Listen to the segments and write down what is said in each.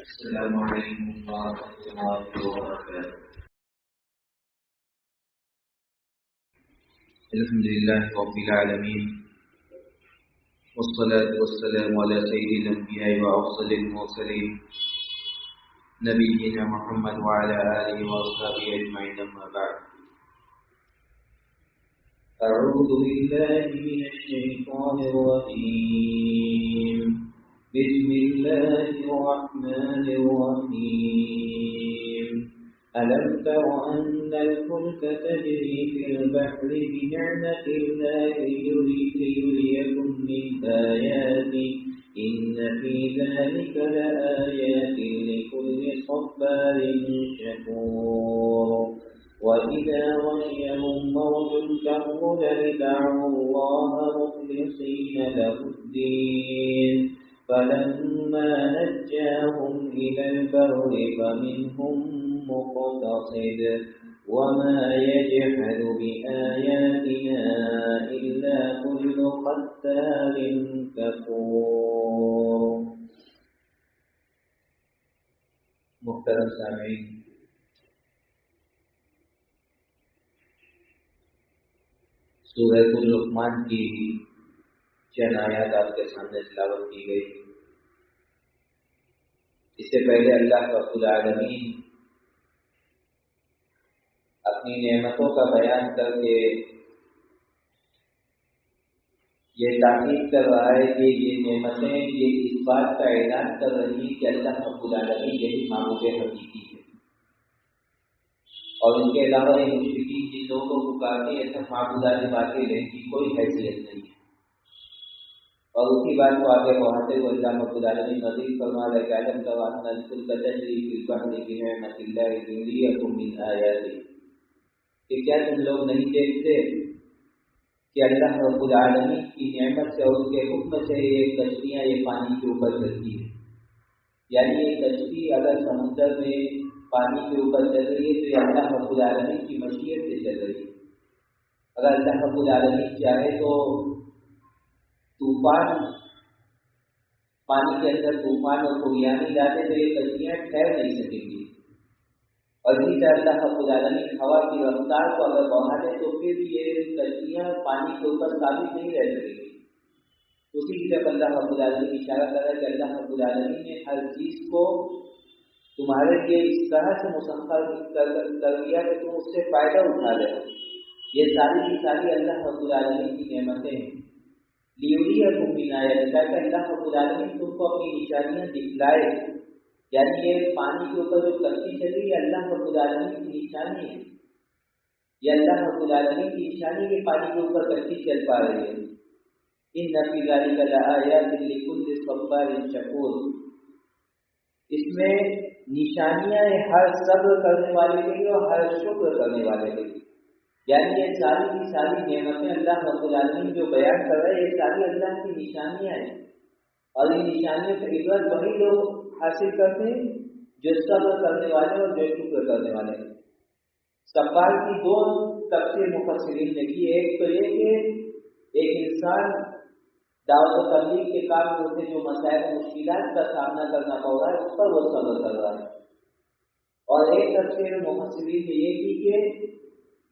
السلام عليكم ورحمة الله وبركاته. الحمد لله رب العالمين، والصلاة والسلام على سيد الأنبياء وأفضل المرسلين نبينا محمد وعلى آله وأصحابه أجمعين، أما بعد. أعوذ بالله من الشيطان الرجيم. بسم الله الرحمن الرحيم. ألم تر أن الفلك تجري في البحر بنعمة الله ليريكم من آياته إن في ذلك لآيات لكل صبار شكور. وإذا غشيهم موج كالظلل دعوا الله مخلصين له الدين فلما نجاهم إلى البر فمنهم مقتصد وما يجحد بآياتنا إلا كل ختار كفور. محترم سامعین، سورہ لقمان کی چند آیات آپ کے سامنے تلاوت کی گئی. اس سے پہلے اللہ رب العالمین اپنی نعمتوں کا بیان کر کے یہ تاکید کر رہا ہے کہ یہ نعمتیں یہ اس بات کا اعلان کر رہی ہیں کہ اللہ رب العالمین یہی معبود حقیقی ہے، اور ان کے علاوہ یہ مشرکین جن لوگوں کو پکارتے ہیں سب معبودات باطل ہیں، کی کوئی حیثیت نہیں ہے. اور اسی بات کو آگے بڑھاتے ہوئے اللہ رب العالمین مزید فرما رہا ہے کہ اعلم تر ان الفلک تجری فی البحر بنعمت اللہ لینریکم من آیاتہ، کہ کیا تم لوگ نہیں دیکھتے کہ اللہ رب العالمین کی نعمت سے اور اس کے حکم سے یہ کشتیاں یہ پانی کے اوپر چلتی ہیں. یعنی یہ کشتی اگر سمندر میں پانی کے اوپر چل رہی ہے تو یہ اللہ رب العالمین کی مشیت سے چل رہی ہے. اگر اللہ رب العالمین چاہے تو طوفان پانی کے اندر طوفان اور طغیانی ڈالے تو یہ کشتیاں ٹھہر نہیں سکیں گی. اور اسی طرح اللہ رب العالمین ہوا کی رفتار کو اگر بڑھا دے تو پھر یہ کشتیاں پانی کے اوپر ثابت نہیں رہ سکیں گی. اسی کی طرف اللہ رب العالمین اشارہ کر رہا ہے کہ اللہ رب العالمین نے ہر چیز کو تمہارے لیے اس طرح سے مسخر کر دیا کہ تم اس سے فائدہ اٹھا رہے ہو. یہ ساری کی ساری اللہ رب العالمین کی نعمتیں ہیں. لیوریکم من آیاتہ، تاکہ اللہ رب العالمین تم کو اپنی نشانیاں دکھلائے. یعنی یہ پانی کے اوپر جو کشتی چلی یہ اللہ رب العالمین کی نشانی ہے. یہ اللہ رب العالمین کی نشانی کے پانی کے اوپر کشتی چل پا رہی ہے. ان فی ذلک لآیات لکل صبار شکور، اس میں نشانیاں ہر صبر کرنے والے کے لیے اور ہر شکر کرنے والے کے لیے. یعنی یہ ساری کی ساری نعمتیں اللہ رب العالمین جو بیان کر رہے ہیں یہ ساری اللہ کی نشانیاں ہیں. اور ان نشانیوں سے عبرت وہی لوگ حاصل کرتے ہیں جو صبر کرنے والے اور جو شکر کرنے والے ہیں. صبر کی دو تفسیر مفسرین نے کی. ایک تو یہ کہ ایک انسان دعوت و تبلیغ کے کام میں اسے جو مسائل مشکلات کا سامنا کرنا پڑ رہا ہے اس پر وہ صبر کر رہا ہے. اور ایک تفسیر مفسرین نے یہ کی کہ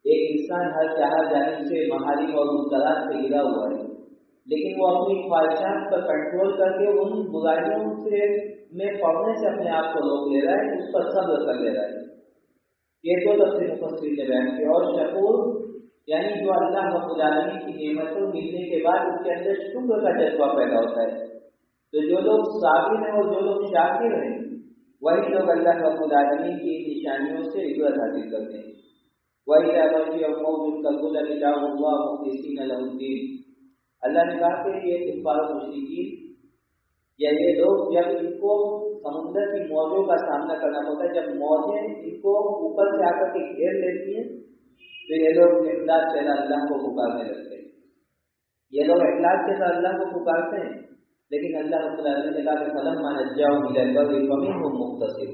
ایک انسان ہر چہار جانب سے محارم اور منکرات سے گھرا ہوا ہے، لیکن وہ اپنی خواہشات پر کنٹرول کر کے ان برائیوں سے میں پڑھنے سے اپنے آپ کو روک لے رہا ہے، اس پر صبر کر لے رہا ہے. یہ دو تفسیر مفسرین نے بیان کی. اور شکور یعنی جو اللہ رب العالمین کی نعمتوں ملنے کے بعد اس کے اندر شکر کا جذبہ پیدا ہوتا ہے. تو جو لوگ صابر ہیں اور جو لوگ شاکر ہیں وہی لوگ اللہ رب العالمین کی نشانیوں سے عبرت حاصل کرتے ہیں. وَإِذَا غَشِيَهُم مَوْجٌ كَالظُّلَلِ دَعَوُا اللَّهَ مُخْلِصِينَ لَهُ الدِّينَ، اللہ نے کہا کہ یہ کفار و مشرکین یا یہ لوگ جب ان کو سمندر کی موجوں کا سامنا کرنا پڑتا ہے، جب موجیں ان کو اوپر سے آ کر کے گھیر لیتی ہیں تو یہ لوگ امداد سے اللہ کو پکارنے لگتے ہیں. یہ لوگ اخلاص کے ساتھ اللہ کو پکارتے ہیں، لیکن اللہ رب العالمین نے کہا کہ فَلَمَّا نَجَّاهُمْ إِلَى الْبَرِّ فَمِنْهُم مُقْتَصِدٌ،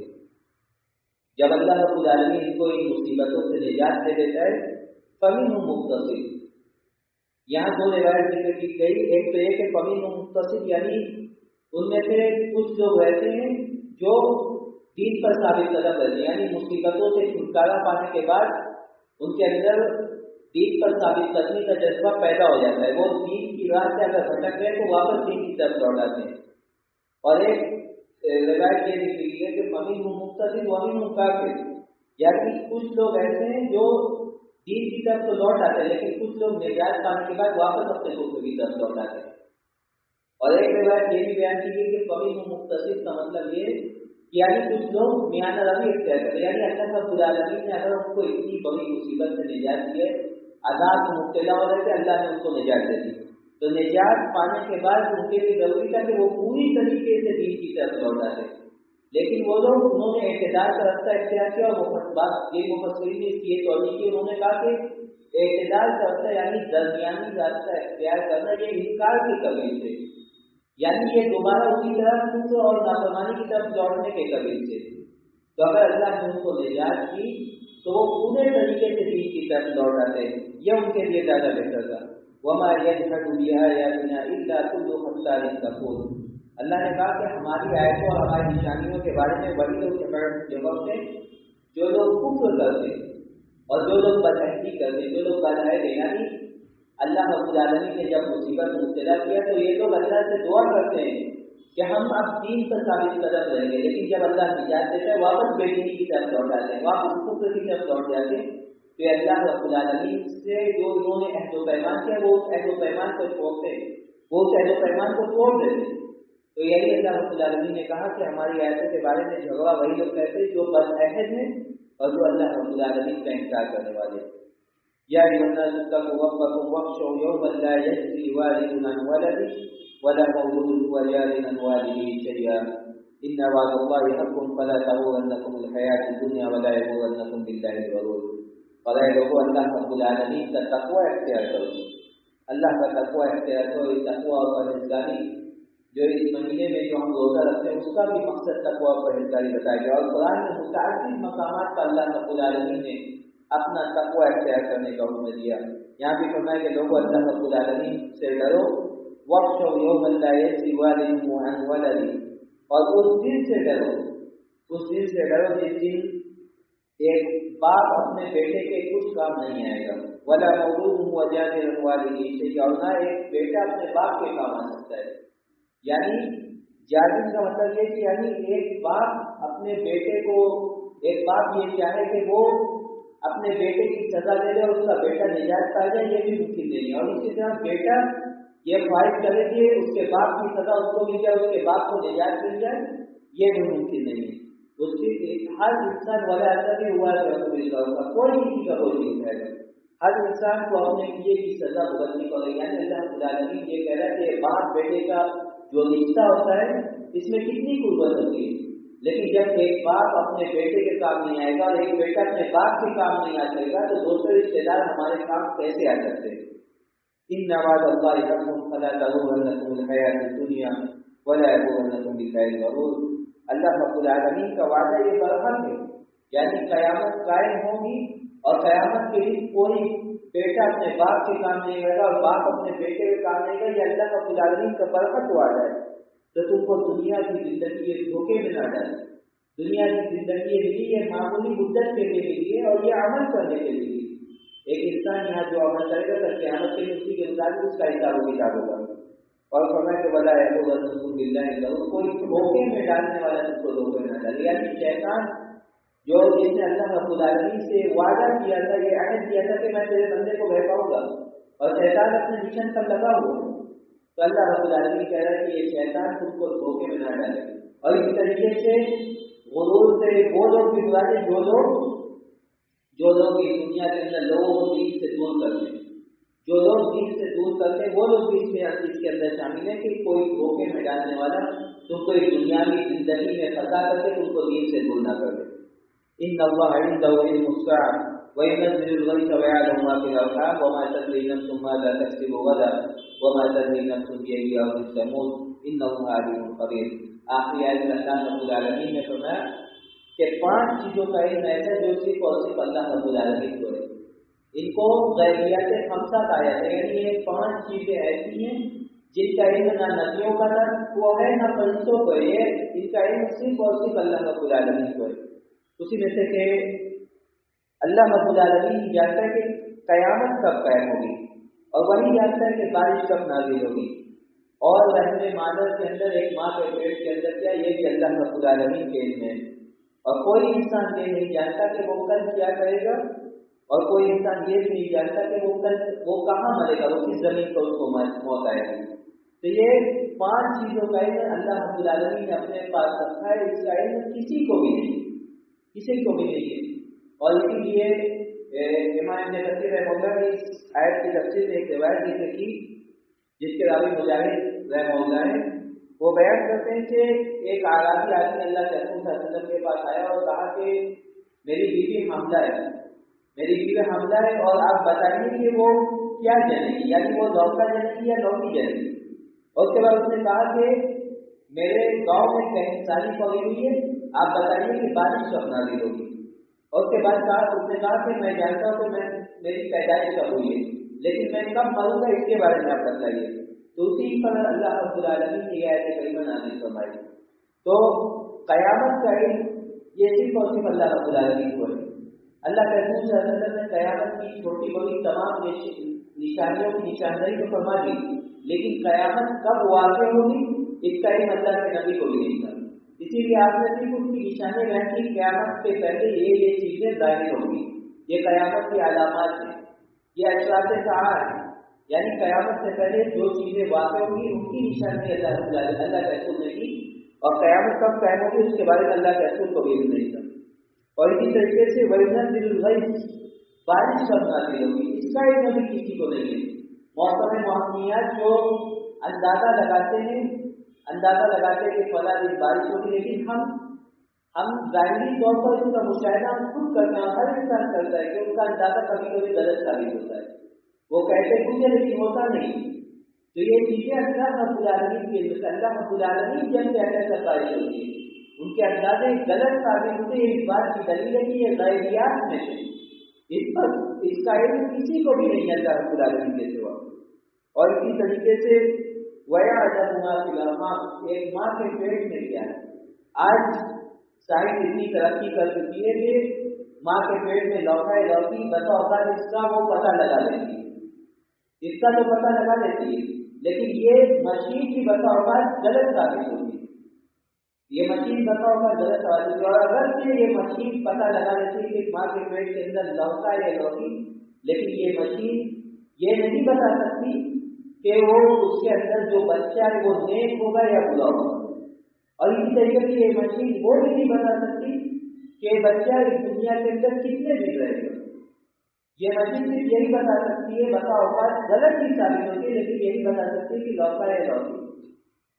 جب اللہ رب العالمین ان کو ان مصیبتوں سے نجات دے دیتا ہے فَمِنْهُم مُقْتَصِدٌ. یہاں دو روایت ذکر کی گئی. ایک تو یہ کہ فَمِنْهُم مُقْتَصِدٌ یعنی ان میں سے کچھ لوگ ایسے ہیں جو دین پر ثابت قدم رہتے ہیں، یعنی مصیبتوں سے چھٹکارا پانے کے بعد ان کے اندر دین پر ثابت قدمی کا جذبہ پیدا ہو جاتا ہے، وہ دین کی راہ سے اگر بھٹک گئے تو واپس دین کی طرف لوٹ آتے ہیں۔ اور ایک روایت یہ لکھی گئی ہے کہ فَمِنْهُمْ مُقْتَدٍ وَمِنْهُمْ كَافِرٌ، یعنی کچھ لوگ ایسے ہیں جو دین کی طرف تو لوٹ آتے ہیں، لیکن کچھ لوگ نجات پانے کے بعد واپس اپنے کفر کی طرف لوٹ آتے ہیں۔ اور ایک روایت یہ بھی بیان کی گئی کہ فَمِنْهُمْ مُقْتَصِدٌ کا مطلب یہ کہ یعنی کچھ لوگ میانہ روی اختیار کرتے ہیں، یعنی اللہ رب العالمین نے اگر ان کو اتنی بڑی مصیبت سے نجات دی ہے، عذاب میں مبتلا ہو رہے تھے، اللہ نے ان کو نجات دے دی، تو نجات پانے کے بعد ان کے لیے ضروری تھا کہ وہ پوری طریقے سے دین کی طرف لوٹ آتے، لیکن وہ لوگ انہوں نے اعتدال کا راستہ اختیار کیا، اور بات یہ مفسرین نے اس کی توجہ کی، انہوں نے کہا کہ اعتدال کا راستہ یعنی درمیانی راستہ اختیار کرنا، یہ انکار کی قبیل سے، یعنی یہ دوبارہ اسی طرح کفر اور نافرمانی کی طرف لوٹنے کے قبیل سے، تو اگر اللہ نے ان کو نجات کی تو وہ پورے طریقے سے دین کی طرف لوٹ آتے ہیں، یہ ان کے لیے زیادہ بہتر تھا۔ وَمَا يَجْحَدُ بِآيَاتِنَا إِلَّا كُلُّ خَتَّارٍ كَفُورٍ، اللہ نے کہا کہ ہماری آیتوں اور ہماری نشانیوں کے بارے میں وہی لوگ جواب دیں جو لوگ کفر کرتے اور جو لوگ بدعہدی کرتے، جو لوگ بدعہد ہیں، یعنی اللہ رب العالمین نے جب مصیبت میں مبتلا کیا تو یہ لوگ اللہ سے دعا کرتے ہیں کہ ہم اب دین پر ثابت قدم رہیں گے، لیکن جب اللہ نجات دیتا ہے واپس بے دینی کی طرف لوٹ آتے ہیں، واپس کفر کی طرف لوٹ جاتے ہیں، تو یہ اللہ رب العالمین سے جو انہوں نے عہد و پیمان کیا وہ اس عہد و پیمان کو چھوڑتے ہیں، وہ اس عہد و پیمان کو توڑ دیتے ہیں۔ تو یہی اللہ رب العالمین نے کہا کہ ہماری آیتوں کے بارے میں جھگڑا وہی لوگ کہتے ہیں جو بدعہد ہیں اور جو اللہ رب العالمین کا انکار کرنے والے ہیں۔ یا ایھا الناس اتقوا ربکم واخشوا یوما لا یجزی والد عن ولده ولا مولود هو جاز عن والده شیئا ان وعد اللہ حق فلا تغرنکم الحیاۃ الدنیا ولا یغرنکم باللہ الغرور۔ اور اے لوگوں، اللہ رب العالمین کا تقوی اختیار کرو، اللہ کا تقوی اختیار کرو۔ یہ تقوی اور پرہیزگاری جو اس مہینے میں جو ہم روزہ رکھتے ہیں اس کا بھی مقصد تقوی اور پرہیزگاری بتایا گیا، اور قرآن میں متعدد مقامات پر اللہ رب العالمین نے اپنا تقوی اختیار کرنے کا حکم دیا۔ یہاں بھی فرمایا کہ لوگوں اللہ رب العالمین سے ڈرو، واخشوا یوما لا یجزی والد عن ولده، اور اس دن سے ڈرو، اس دن سے ڈرو جس دن ایک باپ اپنے بیٹے کے کچھ کام نہیں آئے گا، ولا مولود هو جاز عن والده شیئا، اور نہ ایک بیٹا اپنے باپ کے کام آ سکتا ہے۔ یعنی جازم کا مطلب یہ کہ یعنی ایک باپ اپنے بیٹے کو، ایک باپ یہ چاہے کہ وہ اپنے بیٹے کی سزا دے دے اور اس کا بیٹا نجات پا جائے، یہ بھی ممکن نہیں ہے، اور اسی طرح بیٹا یہ خواہش کرے کہ اس کے باپ کی سزا اس کو مل جائے، اس کے باپ کو نجات مل جائے، یہ بھی ممکن نہیں ہے۔ اس کی ہر انسان والا ایسا بھی ہوا ہے کہ کوئی کسی کا کوئی نہیں اٹھائے گا، ہر انسان کو اپنے کیے کی سزا بھگتنی پڑے گی۔ یعنی اللہ رب العالمین یہ کہہ رہا ہے کہ باپ بیٹے کا جو رشتہ ہوتا ہے اس میں کتنی قوت ہوتی ہے، لیکن جب ایک باپ اپنے بیٹے کے کام نہیں آئے گا اور ایک بیٹا اپنے باپ کے کام نہیں آ سکے گا تو دوسرے رشتے دار ہمارے کام کیسے آ سکتے ہیں؟ ان وعد اللہ حق فلا تغرنکم الحیاۃ الدنیا ولا یغرنکم باللہ الغرور۔ اللہ رب العالمین کا وعدہ یہ برحق ہے، یعنی قیامت قائم ہوگی اور قیامت کے دن کوئی بیٹا اپنے باپ کے کام نہیں کرے گا اور باپ اپنے بیٹے کے کام نہیں کرے گا، یہ اللہ رب العالمین کا برحق وعدہ ہے۔ تو تم کو دنیا کی زندگی یہ دھوکے میں نہ ڈالے، دنیا کی زندگی ملی یہ معمولی مدت کے لیے ملی ہے اور یہ عمل کرنے کے لیے ملی۔ ایک انسان یہاں جو عمل کرے گا تو قیامت کے اسی کے مطابق اس کا حساب و کتاب ہوگا۔ اور فرمایا کہ ولا یغرنکم باللہ الغرور، کوئی دھوکے میں ڈالنے والا تم کو دھوکے میں نہ ڈالے، یعنی شیطان جو جس نے اللہ رب العالمین سے وعدہ کیا تھا، یہ عہد کیا تھا کہ میں تیرے بندے کو بہکاؤں گا، اور شیطان اپنے مشن پر لگا ہوا ہے، تو اللہ رب العالمین کہہ رہا ہے کہ یہ شیطان تم کو دھوکے میں نہ ڈالے۔ اور اس طریقے سے غرور سے وہ لوگ بھی برائے جو لوگ اس دنیا کے اندر لوگوں کو دین سے دور کرتے ہیں، جو لوگ دین سے دور کرتے ہیں وہ لوگ بھی اس کے اندر شامل ہیں کہ کوئی دھوکے میں ڈالنے والا تم کو اس دنیاوی زندگی میں پھنسا کر کے تم کو دین سے دور نہ کر دے۔ ان اللہ عنده علم الساعة وينزل الغيث ويعلم ما في الارحام وما تدري نفس ماذا تكسب غدا وما تدري نفس بأي ارض تموت ان اللہ علیم خبیر۔ آخری آیت میں اللہ رب العالمین نے فرمایا کہ 5 چیزوں کا علم ایسا جو صرف اور صرف اللہ رب العالمین کو ہے، ان کو غیبیات خمسہ کہا جاتا ہے، یعنی یہ 5 چیزیں ایسی ہیں جن کا علم نہ ندیوں کا نہ وہ ہے نہ فرشتوں کو ہے، ان کا علم صرف اور صرف اللہ رب العالمین کو ہے۔ اسی میں سے کہ اللہ رب العالمین جانتا ہے کہ قیامت کب قائم ہوگی، اور وہی جانتا ہے کہ بارش کب نازل ہوگی، اور رحم مادر کے اندر ایک ماں کے پیٹ کے اندر کیا، یہ بھی اللہ رب العالمین کے علم ہے۔ اور کوئی انسان یہ نہیں جانتا کہ وہ کل کیا کرے گا، اور کوئی انسان یہ بھی نہیں جانتا کہ وہ کل وہ کہاں مرے گا، وہ کس زمین پر اس کو موت آئے گی۔ تو یہ 5 چیزوں کا علم اللہ رب العالمین نے اپنے پاس رکھا ہے، اس کا علم کسی کو بھی نہیں، کسی کو بھی نہیں ہے۔ اور اسی لیے امام ابن کثیر رحمہ اللہ نے اس آیت کی تفسیر میں ایک روایت ذکر کی، جس کے راوی مجاہد رحمہ اللہ ہے، وہ بیان کرتے ہیں کہ ایک اعرابی آدمی اللہ کے رسول صلی اللہ علیہ وسلم کے پاس آیا اور کہا کہ میری بیوی حاملہ ہے، میری بیوی حاملہ ہے، اور آپ بتائیے کہ وہ کیا جنے گی، یعنی وہ لوکا جنے گی یا لوکی جنے گی۔ اور اس کے بعد اس نے کہا کہ میرے گاؤں میں کہیں سالی پڑی ہوئی ہے، آپ بتائیے کہ بارش کب نازل ہوگی۔ اور اس کے بعد اس نے کہا کہ میں جانتا ہوں کہ میری پیدائش کب ہوئی ہے، لیکن میں کب مروں گا اس کے بارے میں آپ بتائیے۔ تو اسی پر اللہ رب العالمین نے یہ آیت کریمہ نازل فرمائی۔ تو قیامت کا علم یہ صرف اور صرف اللہ رب العالمین کو ہے۔ اللہ کے رسول صلی اللہ علیہ وسلم نے قیامت کی چھوٹی بڑی تمام نشانیوں کی نشاندہی تو فرما دی، لیکن قیامت کب واقع ہوگی اس کا علم اللہ کے نبی کو بھی نہیں تھا۔ اسی لیے آپ نے صرف اس کی نشانیں بیان کی، قیامت سے پہلے یہ چیزیں ظاہر ہوں گی، یہ قیامت کی علامات ہیں، یہ اشراط ساعہ ہیں، یعنی قیامت سے پہلے جو چیزیں واقع ہوں گی ان کی نشانی اللہ کے رسول نے کی، اور قیامت کب قائم ہوگی اس کے بارے میں اللہ کے رسول کو بھی علم نہیں تھا۔ اور اسی طریقے سے وَيُنَزِّلُ الْغَيْثَ، بارش کب نازل ہوگی اس کا علم بھی کسی کو نہیں ہے۔ موسم موسمیات جو اندازہ لگاتے ہیں کہ فلاں دن بارش ہوگی، لیکن ہم ظاہری طور پر اس کا مشاہدہ خود کرتے ہیں، ہر انسان کرتا ہے کہ ان کا اندازہ کبھی کبھی غلط ثابت ہوتا ہے، وہ کہتے کچھ ہے لیکن ہوتا نہیں۔ تو یہ چیزیں اللہ رب العالمین کے علم، اللہ رب العالمین جب کہتے بارش ہوتی ہے، ان کے اندازے غلط ثابت ہوتے ہیں، اس بات کی دلیل ہے کہ یہ غیبیات میں ہے، اس کا علم کسی کو بھی نہیں ہے اللہ رب العالمین کے سوا۔ اور اسی طریقے سے وَيَعْلَمُ مَا فِي الْأَرْحَامِ، ایک ماں کے پیٹ میں کیا ہے۔ آج سائنس اتنی ترقی کر چکی ہے کہ ماں کے پیٹ میں لوکا ہے، لوکی بتا ہوتا ہے، اس کا وہ پتہ لگا لیتی ہے، اس کا تو پتہ لگا لیتی ہے، لیکن یہ مشین کی بتا ہوتا ہے غلط ثابت ہوتی ہے، یہ مشین بتا ہوتا ہے غلط ثابت ہوتی ہے۔ اور اگر یہ مشین پتہ لگا لیتی ہے کہ ماں کے پیٹ کے اندر لوکا ہے یا لوکی، لیکن یہ مشین یہ نہیں بتا سکتی کہ وہ اس کے اندر جو بچہ ہے وہ نیک ہوگا یا برا ہوگا۔ اور اسی طریقے سے یہ مشین وہ بھی نہیں بتا سکتی کہ بچہ اس دنیا کے اندر کتنے دن رہے گا۔ یہ مشین صرف یہی بتا سکتی ہے، بتا اوقات غلط ہی ثابت ہوتی ہے، لیکن یہی بتا سکتی ہے کہ لوکا ہے لوکی۔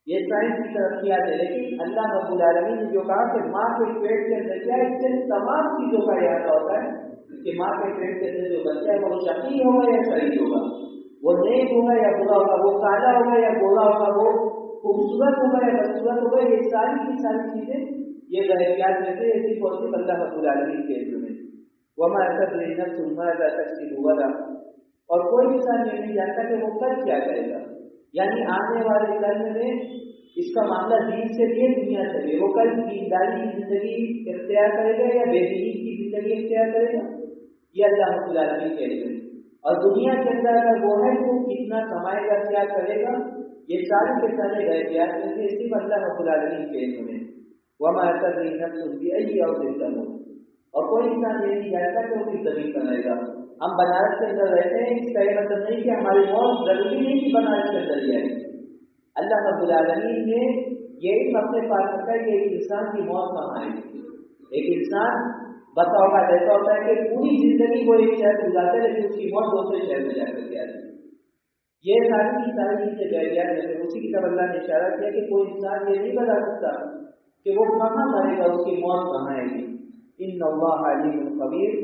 یہ سائنس کی ترقیات ہے، لیکن اللہ رب العالمین نے جو کہا کہ ماں کے پیٹ کے اندر کیا ہے، اس سے تمام چیزوں کا احاطہ ہوتا ہے کہ ماں کے پیٹ کے اندر جو بچہ ہے وہ شقی ہوگا یا سعید ہوگا، وہ نیک ہوگا یا برا ہوگا، وہ کالا ہوگا یا گولا ہوگا، وہ خوبصورت ہوگا یا بدصورت ہوگا۔ یہ ساری کی ساری چیزیں یہ غیبیات میں سے ایسی پوچھتی اللہ رب العالمین کے علم میں۔ وَمَا تَدْرِي نَفْسٌ مَاذَا تَكْسِبُ غَدًا، اور کوئی انسان یہ نہیں جانتا کہ وہ کل کیا کرے گا، یعنی آنے والے قرن میں اس کا معاملہ دین سے لیے دنیا سے لیے، وہ کل دینداری کی زندگی اختیار کرے گا یا بے دینی کی زندگی اختیار کرے گا، یہ اللہ رب العالمین کے علم ہے۔ اور دنیا کے اندر اگر وہ ہے تو کتنا کمائے گا، کیا کرے گا، یہ سارے کے سارے غیبیات میں سے صرف اللہ رب العالمین کے علم میں۔ وَمَا تَدْرِي نَفْسٌ بِأَيِّ أَرْضٍ تَمُوتُ، اور کوئی انسان یہ نہیں جانتا کہ وہ کس زمین پر رہے گا۔ ہم بنارس کے اندر رہتے ہیں، اس کا یہ مطلب نہیں کہ ہماری موت ضروری نہیں کہ بنارس کے اندر ہی آئے۔ اللہ رب العالمین نے یہ علم اپنے پاس رکھا ہے کہ ایک انسان کی موت کہاں آئے گی۔ ایک انسان بتا ہوگا ایسا ہوتا ہے کہ پوری زندگی وہ ایک شہر گزارتا ہے، لیکن اس کی موت دوسرے شہر میں جا کر کے آتی ہے۔ یہ ساری کی ساری چیزیں غیبیات میں سے، اسی کی طرف اللہ نے اشارہ کیا کہ کوئی انسان یہ نہیں بتا سکتا کہ وہ کہاں مرے گا، اس کی موت کہاں آئے گی۔ ان اللہ علیم خبیر،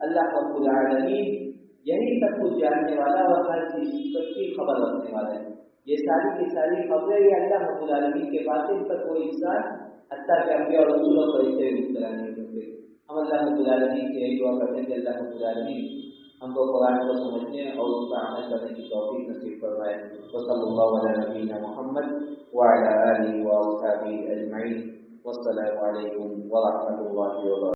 اللہ رب العالمین یہی سب کچھ جاننے والا اور ہر چیز کی خبر رکھنے والا ہے۔ یہ ساری کی ساری خبریں یہ اللہ رب العالمین کے پاس، ان پر کوئی انسان حتیٰ کہ انبیاء اور رسولوں پر اسے مطلع نہیں کرتے۔ ہم اللہ رب العالمین سے یہی دعا کرتے ہیں کہ اللہ رب العالمین ہم کو قرآن کو سمجھنے اور اس پر عمل کرنے کی توفیق نصیب فرمائے۔ وصلی اللہ علی نبینا محمد وعلی آلہ واصحابہ اجمعین، والسلام علیکم ورحمۃ اللہ وبرکاتہ۔